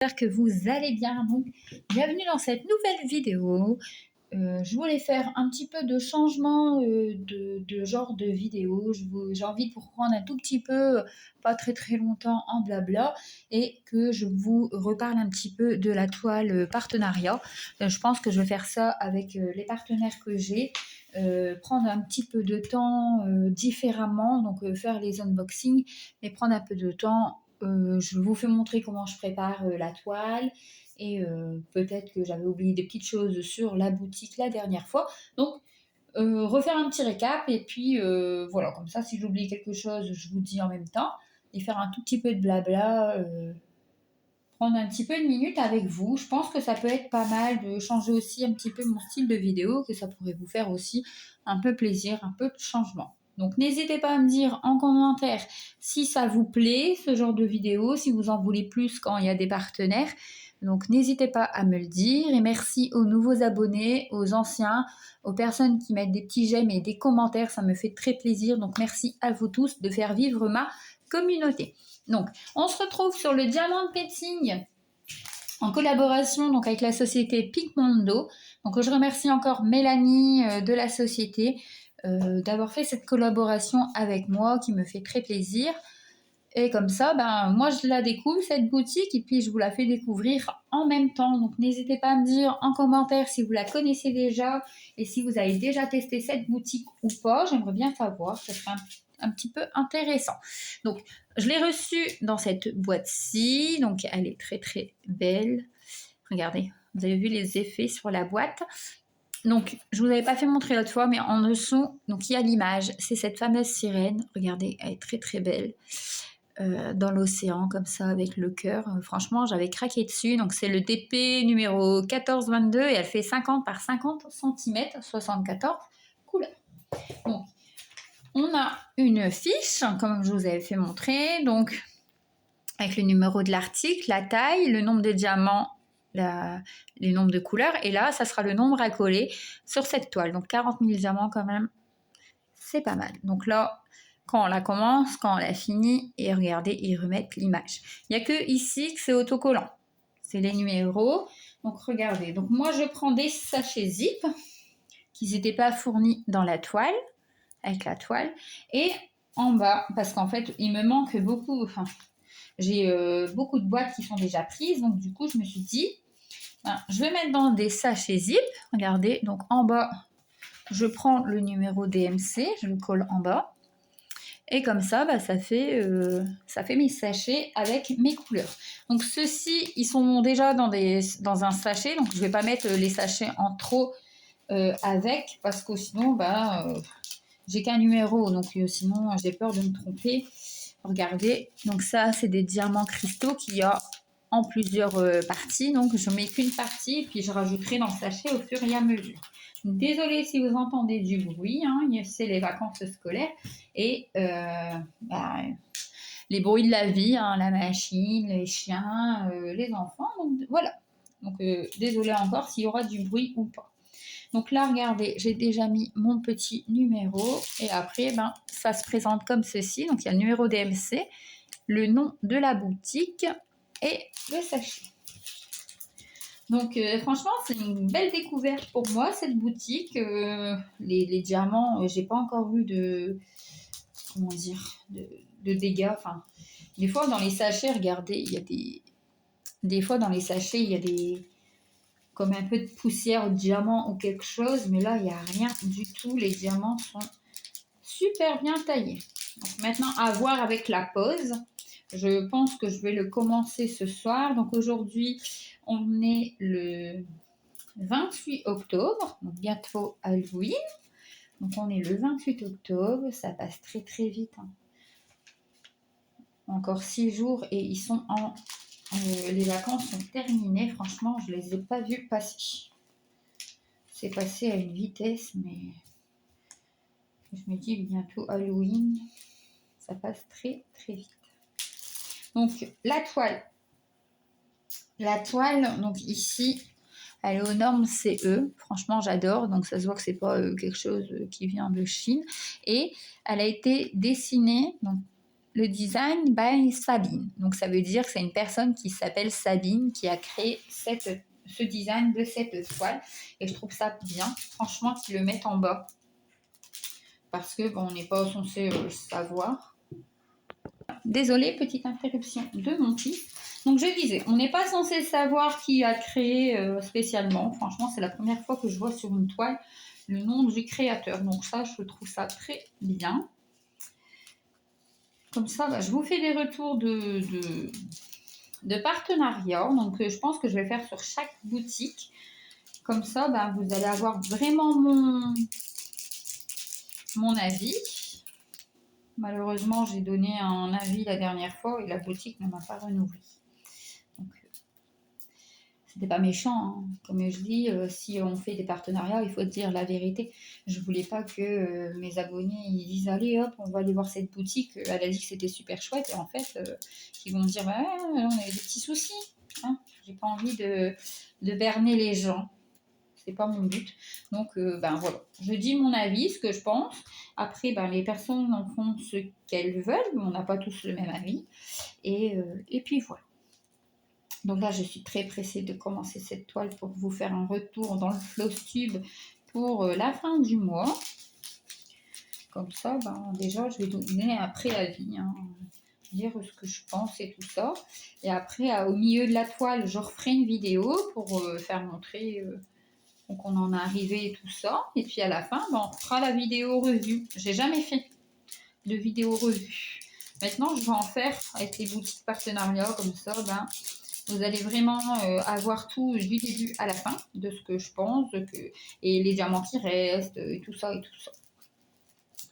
J'espère que vous allez bien. Donc, bienvenue dans cette nouvelle vidéo. Je voulais faire un petit peu de changement de genre de vidéo. J'ai envie de vous reprendre un tout petit peu, pas très longtemps en blabla, et que je vous reparle un petit peu de la toile partenariat. Je pense que je vais faire ça avec les partenaires que j'ai. Prendre un petit peu de temps différemment, donc faire les unboxings, mais prendre un peu de temps. Je vous fais montrer comment je prépare la toile et peut-être que j'avais oublié des petites choses sur la boutique la dernière fois. Donc, refaire un petit récap et puis voilà, comme ça, si j'oublie quelque chose, je vous dis en même temps et faire un tout petit peu de blabla, prendre un petit peu de minutes avec vous. Je pense que ça peut être pas mal de changer aussi un petit peu mon style de vidéo, que ça pourrait vous faire aussi un peu plaisir, un peu de changement. Donc n'hésitez pas à me dire en commentaire si ça vous plaît, ce genre de vidéo, si vous en voulez plus quand il y a des partenaires. Donc n'hésitez pas à me le dire. Et merci aux nouveaux abonnés, aux anciens, aux personnes qui mettent des petits j'aime et des commentaires. Ça me fait très plaisir. Donc merci à vous tous de faire vivre ma communauté. Donc on se retrouve sur le diamant painting en collaboration donc avec la société Pigmondo. Donc je remercie encore Mélanie de la société d'avoir fait cette collaboration avec moi qui me fait très plaisir. Et comme ça, moi je la découvre cette boutique et puis je vous la fais découvrir en même temps. Donc n'hésitez pas à me dire en commentaire si vous la connaissez déjà et si vous avez déjà testé cette boutique ou pas. J'aimerais bien savoir, ça serait un petit peu intéressant. Donc je l'ai reçue dans cette boîte-ci, donc elle est très belle. Regardez, vous avez vu les effets sur la boîte. Donc, je vous avais pas fait montrer l'autre fois, mais en dessous, donc il y a l'image. C'est cette fameuse sirène. Regardez, elle est très belle. Dans l'océan, comme ça, avec le cœur. Franchement, j'avais craqué dessus. Donc, c'est le DP numéro 1422 et elle fait 50 par 50 cm, 74 couleurs. Donc, on a une fiche, comme je vous avais fait montrer, donc avec le numéro de l'article, la taille, le nombre de diamants, les nombres de couleurs, et là, ça sera le nombre à coller sur cette toile. Donc 40 000 diamants quand même, c'est pas mal. Donc là, quand on la commence, quand on la finit, et regardez, ils remettent l'image. Il n'y a que ici que c'est autocollant. C'est les numéros. Donc regardez, donc moi je prends des sachets zip qui n'étaient pas fournis dans la toile, avec la toile, et en bas, parce qu'en fait, il me manque beaucoup, j'ai beaucoup de boîtes qui sont déjà prises, donc du coup, je me suis dit, je vais mettre dans des sachets zip. Regardez, donc en bas, je prends le numéro DMC, je le colle en bas. Et comme ça, ça fait mes sachets avec mes couleurs. Donc ceux-ci, ils sont déjà dans un sachet, donc je ne vais pas mettre les sachets en trop avec, parce que sinon, j'ai qu'un numéro, donc sinon, j'ai peur de me tromper. Regardez, donc ça, c'est des diamants cristaux qu'il y a en plusieurs parties. Donc, je mets qu'une partie, puis je rajouterai dans le sachet au fur et à mesure. Donc, désolée si vous entendez du bruit, c'est les vacances scolaires et les bruits de la vie, la machine, les chiens, les enfants. Donc, voilà. Donc, désolée encore s'il y aura du bruit ou pas. Donc là, regardez, j'ai déjà mis mon petit numéro. Et après, ça se présente comme ceci. Donc, il y a le numéro DMC, le nom de la boutique et le sachet. Donc, franchement, c'est une belle découverte pour moi, cette boutique. Les diamants, j'ai pas encore eu de dégâts. Enfin, des fois, dans les sachets, regardez, il y a des fois, dans les sachets, il y a comme un peu de poussière de diamant ou quelque chose, mais là, il n'y a rien du tout. Les diamants sont super bien taillés. Donc maintenant, à voir avec la pose. Je pense que je vais le commencer ce soir. Donc aujourd'hui, on est le 28 octobre, donc bientôt Halloween. Donc on est le 28 octobre, ça passe très vite. Encore 6 jours et ils sont les vacances sont terminées. Franchement, je ne les ai pas vus passer. C'est passé à une vitesse, mais je me dis bientôt Halloween, ça passe très vite. Donc la toile, donc ici, elle est aux normes CE. Franchement, j'adore. Donc ça se voit que c'est pas quelque chose qui vient de Chine. Et elle a été dessinée. Donc le design by Sabine. Donc ça veut dire que c'est une personne qui s'appelle Sabine qui a créé ce design de cette toile. Et je trouve ça bien, franchement, qu'ils le mettent en bas. Parce que bon, on n'est pas censé savoir. Désolée, petite interruption de mon fils. Donc je disais, on n'est pas censé savoir qui a créé spécialement. Franchement, c'est la première fois que je vois sur une toile le nom du créateur. Donc ça, je trouve ça très bien. Comme ça, bah, je vous fais des retours de partenariat. Donc je pense que je vais faire sur chaque boutique. Comme ça, bah, vous allez avoir vraiment mon avis. Malheureusement, j'ai donné un avis la dernière fois et la boutique ne m'a pas renouvelé. Donc, c'était pas méchant, hein. Comme je dis, si on fait des partenariats, il faut dire la vérité. Je voulais pas que mes abonnés ils disent allez hop, on va aller voir cette boutique. Elle a dit que c'était super chouette et en fait, ils vont me dire ouais, on a des petits soucis. Hein. J'ai pas envie de berner les gens. C'est pas mon but. Donc, ben voilà. Je dis mon avis, ce que je pense. Après, ben, les personnes en font ce qu'elles veulent, mais on n'a pas tous le même avis. Et puis voilà. Donc là, je suis très pressée de commencer cette toile pour vous faire un retour dans le Flowstube pour la fin du mois. Comme ça, ben, déjà, je vais donner un préavis. Hein. Dire ce que je pense et tout ça. Et après, au milieu de la toile, je referai une vidéo pour faire montrer... Donc on en est arrivé et tout ça. Et puis à la fin, ben, on fera la vidéo revue. J'ai jamais fait de vidéo revue. Maintenant, je vais en faire avec les boutiques partenariats. Comme ça, ben, vous allez vraiment avoir tout du début à la fin de ce que je pense. Et les diamants qui restent et tout ça et tout ça.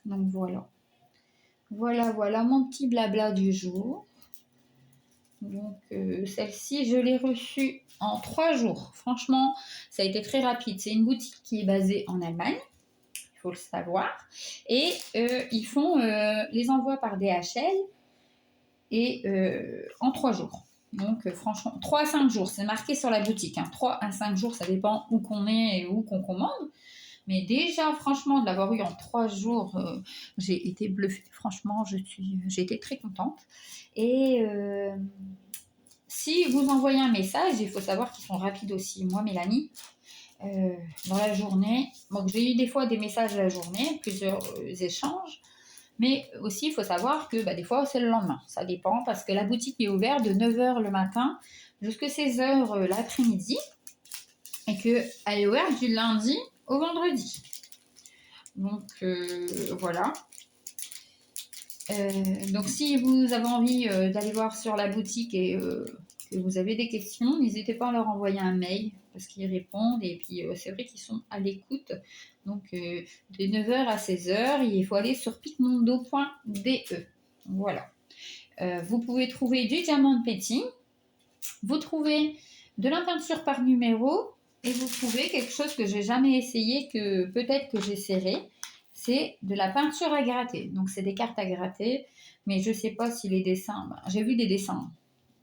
Donc voilà. Voilà mon petit blabla du jour. Donc celle-ci, je l'ai reçue en 3 jours. Franchement, ça a été très rapide. C'est une boutique qui est basée en Allemagne, il faut le savoir. Et ils font les envois par DHL et en 3 jours. Donc franchement, 3 à 5 jours, c'est marqué sur la boutique. Hein. 3 à 5 jours, ça dépend où qu'on est et où qu'on commande. Mais déjà, franchement, de l'avoir eu en 3 jours, j'ai été bluffée. Franchement, j'ai été très contente. Et si vous envoyez un message, il faut savoir qu'ils sont rapides aussi. Moi, Mélanie, dans la journée, donc j'ai eu des fois des messages la journée, plusieurs échanges. Mais aussi, il faut savoir que des fois, c'est le lendemain. Ça dépend parce que la boutique est ouverte de 9 h le matin jusqu'à 16 h l'après-midi. Et qu'elle est ouverte du lundi au vendredi. Donc voilà. Donc si vous avez envie d'aller voir sur la boutique et que vous avez des questions, n'hésitez pas à leur envoyer un mail parce qu'ils répondent et puis c'est vrai qu'ils sont à l'écoute. Donc de 9 h à 16 h, il faut aller sur picmondo.de. Voilà. Vous pouvez trouver du diamant painting, vous trouvez de la peinture par numéro. Et vous trouvez quelque chose que j'ai jamais essayé, que peut-être que j'essaierai, c'est de la peinture à gratter. Donc c'est des cartes à gratter, mais je sais pas si les dessins, j'ai vu des dessins,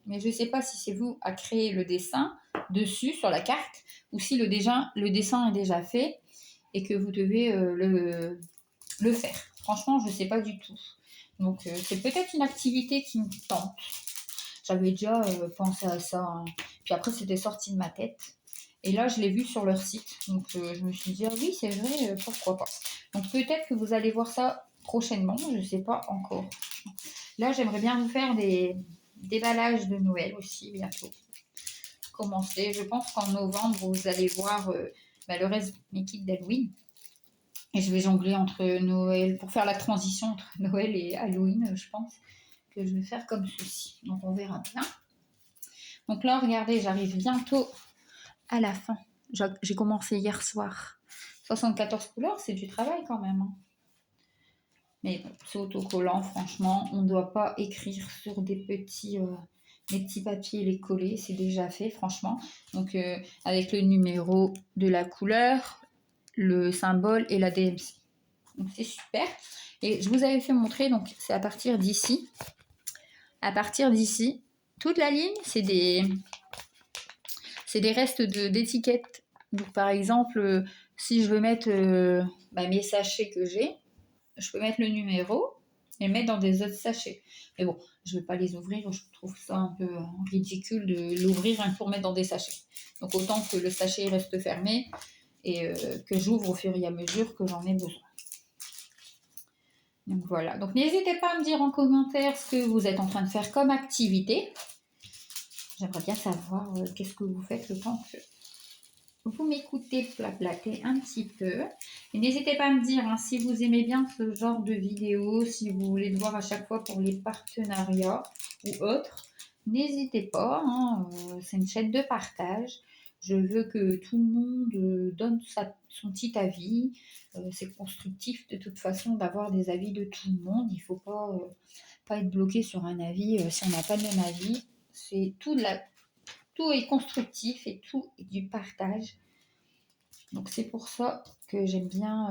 mais je sais pas si c'est vous à créer le dessin dessus sur la carte ou si le dessin est déjà fait et que vous devez le faire. Franchement, je sais pas du tout. Donc c'est peut-être une activité qui me tente. J'avais déjà pensé à ça, hein. Puis après c'était sorti de ma tête. Et là, je l'ai vu sur leur site. Donc, je me suis dit, ah oui, c'est vrai, pourquoi pas. Donc, peut-être que vous allez voir ça prochainement. Je ne sais pas encore. Là, j'aimerais bien vous faire des déballages de Noël aussi, bientôt. Commencer. Je pense qu'en novembre, vous allez voir le reste de mes kits d'Halloween. Et je vais jongler entre Noël, pour faire la transition entre Noël et Halloween, je pense que je vais faire comme ceci. Donc, on verra bien. Donc là, regardez, j'arrive bientôt à la fin. J'ai commencé hier soir. 74 couleurs, c'est du travail quand même. Hein. Mais bon, c'est autocollant, franchement. On ne doit pas écrire sur des petits papiers et les coller. C'est déjà fait, franchement. Donc, avec le numéro de la couleur, le symbole et la DMC. Donc, c'est super. Et je vous avais fait montrer, donc c'est à partir d'ici. À partir d'ici, toute la ligne, c'est des restes d'étiquettes. Donc, par exemple, si je veux mettre mes sachets que j'ai, je peux mettre le numéro et mettre dans des autres sachets. Mais bon, je ne vais pas les ouvrir, je trouve ça un peu ridicule de l'ouvrir pour mettre dans des sachets. Donc autant que le sachet reste fermé et que j'ouvre au fur et à mesure que j'en ai besoin. Donc voilà, donc n'hésitez pas à me dire en commentaire ce que vous êtes en train de faire comme activité. J'aimerais bien savoir qu'est-ce que vous faites le temps que vous m'écoutez blablater un petit peu. Et n'hésitez pas à me dire si vous aimez bien ce genre de vidéo, si vous voulez le voir à chaque fois pour les partenariats ou autres. N'hésitez pas, c'est une chaîne de partage. Je veux que tout le monde donne son petit avis. C'est constructif de toute façon d'avoir des avis de tout le monde. Il ne faut pas être bloqué sur un avis si on n'a pas le même avis. C'est tout est constructif et tout est du partage. Donc c'est pour ça que j'aime bien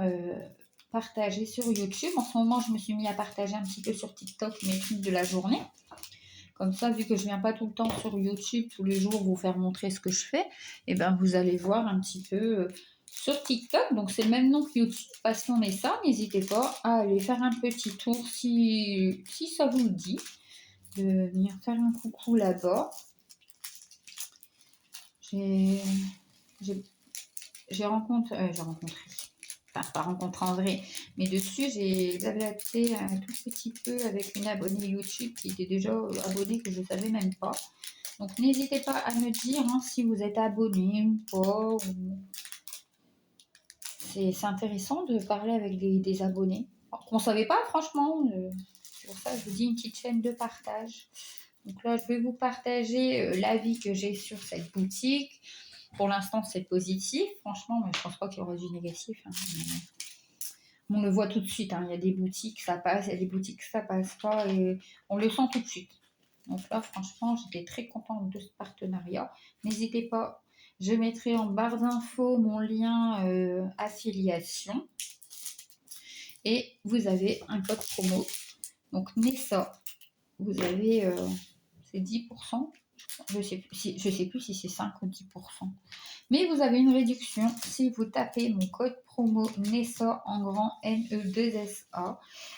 partager sur YouTube. En ce moment, je me suis mis à partager un petit peu sur TikTok mes trucs de la journée. Comme ça, vu que je ne viens pas tout le temps sur YouTube, tous les jours, vous faire montrer ce que je fais, et ben vous allez voir un petit peu sur TikTok. Donc c'est le même nom que YouTube, Passion Nessa. N'hésitez pas à aller faire un petit tour si ça vous le dit, de venir faire un coucou là-bas. J'ai rencontré, enfin pas rencontré en vrai, mais dessus j'ai blablaté un tout petit peu avec une abonnée YouTube qui était déjà abonnée que je ne savais même pas. Donc n'hésitez pas à me dire si vous êtes abonné ou pas. C'est intéressant de parler avec des abonnés. On ne savait pas franchement, c'est pour ça que je vous dis une petite chaîne de partage. Donc là je vais vous partager l'avis que j'ai sur cette boutique. Pour l'instant, c'est positif, franchement, mais je pense pas qu'il y aura du négatif. On le voit tout de suite. Il y a des boutiques, ça passe, il y a des boutiques, ça passe pas, et on le sent tout de suite. Donc là, franchement, j'étais très contente de ce partenariat. N'hésitez pas, je mettrai en barre d'infos mon lien affiliation. Et vous avez un code promo. Donc, Nessa, vous avez, c'est 10%. Je sais plus si c'est 5 ou 10%. Mais vous avez une réduction si vous tapez mon code promo NESA en grand NE2SA.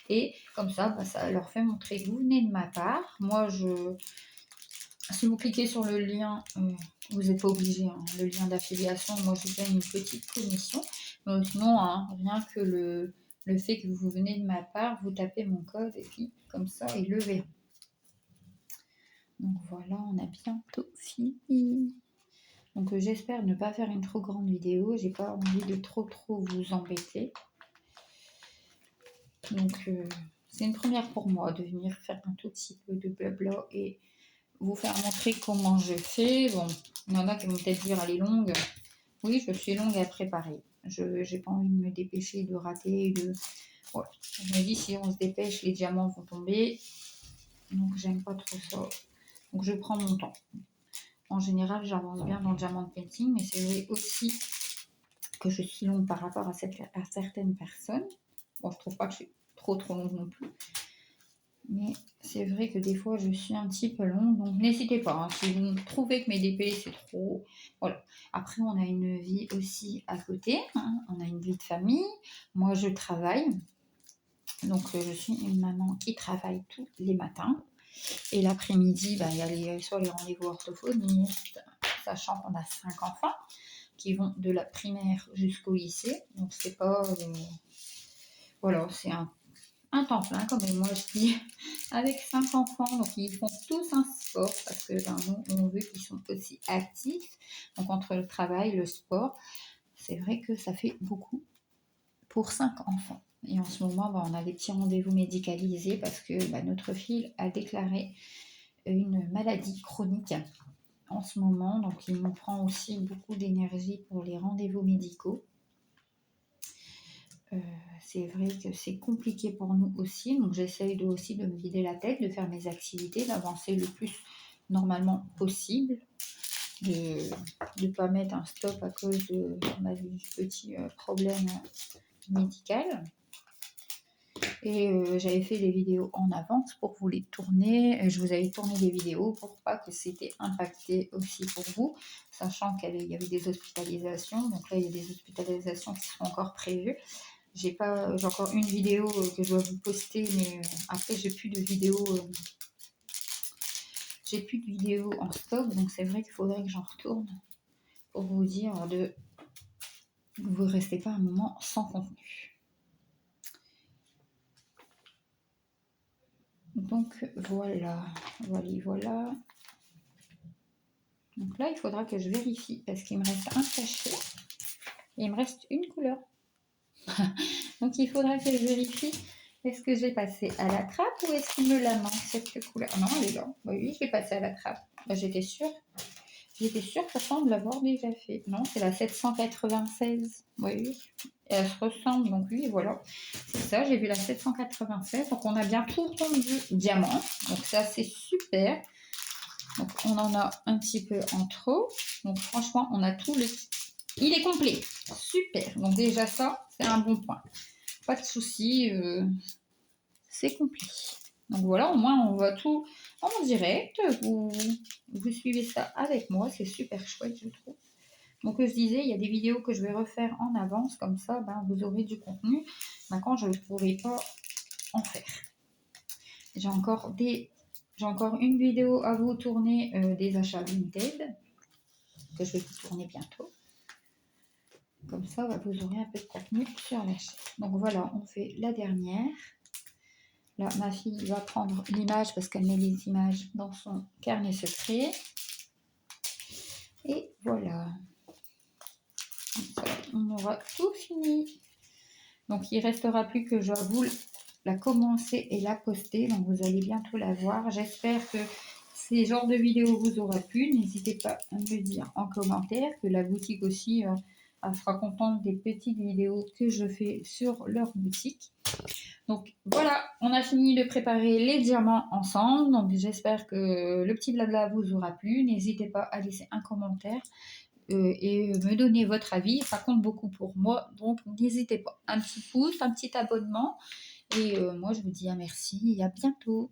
Et comme ça, ça leur fait montrer que vous venez de ma part. Moi, si vous cliquez sur le lien, vous n'êtes pas obligé, le lien d'affiliation, moi je vous donne une petite commission. Mais sinon, rien que le fait que vous venez de ma part, vous tapez mon code et puis comme ça, ils le verront. Donc voilà, on a bientôt fini. Donc j'espère ne pas faire une trop grande vidéo. J'ai pas envie de trop vous embêter. Donc c'est une première pour moi de venir faire un tout petit peu de blabla et vous faire montrer comment je fais. Bon, il y en a qui vont peut-être dire elle est longue. Oui, je suis longue à préparer. Je n'ai pas envie de me dépêcher, de rater. Ouais. Je me dis si on se dépêche, les diamants vont tomber. Donc j'aime pas trop ça. Donc je prends mon temps. En général, j'avance bien dans le diamant painting, mais c'est vrai aussi que je suis longue par rapport à certaines personnes. Bon, je trouve pas que je suis trop longue non plus. Mais c'est vrai que des fois, je suis un petit peu longue. Donc, n'hésitez pas. Si vous trouvez que mes DP, c'est trop... Voilà. Après, on a une vie aussi à côté. On a une vie de famille. Moi, je travaille. Donc, je suis une maman qui travaille tous les matins. Et l'après-midi, il y a soit les rendez-vous orthophonistes, sachant qu'on a 5 enfants qui vont de la primaire jusqu'au lycée. Donc, c'est pas... voilà, c'est un temps plein, comme moi je dis, avec 5 enfants. Donc, ils font tous un sport parce que nous, on veut qu'ils soient aussi actifs. Donc, entre le travail, le sport, c'est vrai que ça fait beaucoup pour 5 enfants. Et en ce moment, on a des petits rendez-vous médicalisés parce que notre fille a déclaré une maladie chronique en ce moment. Donc, il nous prend aussi beaucoup d'énergie pour les rendez-vous médicaux. C'est vrai que c'est compliqué pour nous aussi. Donc, j'essaye aussi de me vider la tête, de faire mes activités, d'avancer le plus normalement possible. De ne pas mettre un stop à cause de du petit problème médical. Et j'avais fait des vidéos en avance pour vous les tourner. Je vous avais tourné des vidéos pour pas que c'était impacté aussi pour vous, sachant qu'il y avait des hospitalisations. Donc là, il y a des hospitalisations qui sont encore prévues. J'ai encore une vidéo que je dois vous poster, mais après j'ai plus de vidéos. J'ai plus de vidéos en stock, donc c'est vrai qu'il faudrait que j'en retourne pour vous dire que vous ne restez pas un moment sans contenu. Donc voilà. Donc là, il faudra que je vérifie parce qu'il me reste un sachet et il me reste une couleur. Donc il faudra que je vérifie. Est-ce que j'ai passé à la trappe ou est-ce qu'il me la manque cette couleur? Non, elle est là. Oui, je l'ai passé à la trappe. Bah, j'étais sûre. J'étais sûre pourtant de l'avoir déjà fait. Non, c'est la 796. Oui, et elle se ressemble. Donc oui, voilà. C'est ça, j'ai vu la 796. Donc on a bien tout rendu diamant. Donc ça, c'est super. Donc on en a un petit peu en trop. Donc franchement, on a tout le... Il est complet. Super. Donc déjà ça, c'est un bon point. Pas de souci. C'est complet. Donc voilà, au moins on voit tout en direct. Vous suivez ça avec moi. C'est super chouette, je trouve. Donc je disais, il y a des vidéos que je vais refaire en avance. Comme ça, vous aurez du contenu. Quand je ne pourrai pas en faire. J'ai encore une vidéo à vous tourner des achats Vinted que je vais vous tourner bientôt. Comme ça, vous aurez un peu de contenu sur la chaîne. Donc voilà, on fait la dernière. Là, ma fille va prendre l'image parce qu'elle met les images dans son carnet secret. Et voilà. On aura tout fini. Donc, il ne restera plus que je dois vous la commencer et la poster. Donc, vous allez bientôt la voir. J'espère que ces genres de vidéos vous aura plu. N'hésitez pas à me dire en commentaire que la boutique aussi sera contente des petites vidéos que je fais sur leur boutique. Donc voilà, on a fini de préparer les diamants ensemble. Donc j'espère que le petit blabla vous aura plu. N'hésitez pas à laisser un commentaire et me donner votre avis. Ça compte beaucoup pour moi. Donc n'hésitez pas. Un petit pouce, un petit abonnement. Et moi je vous dis à merci et à bientôt.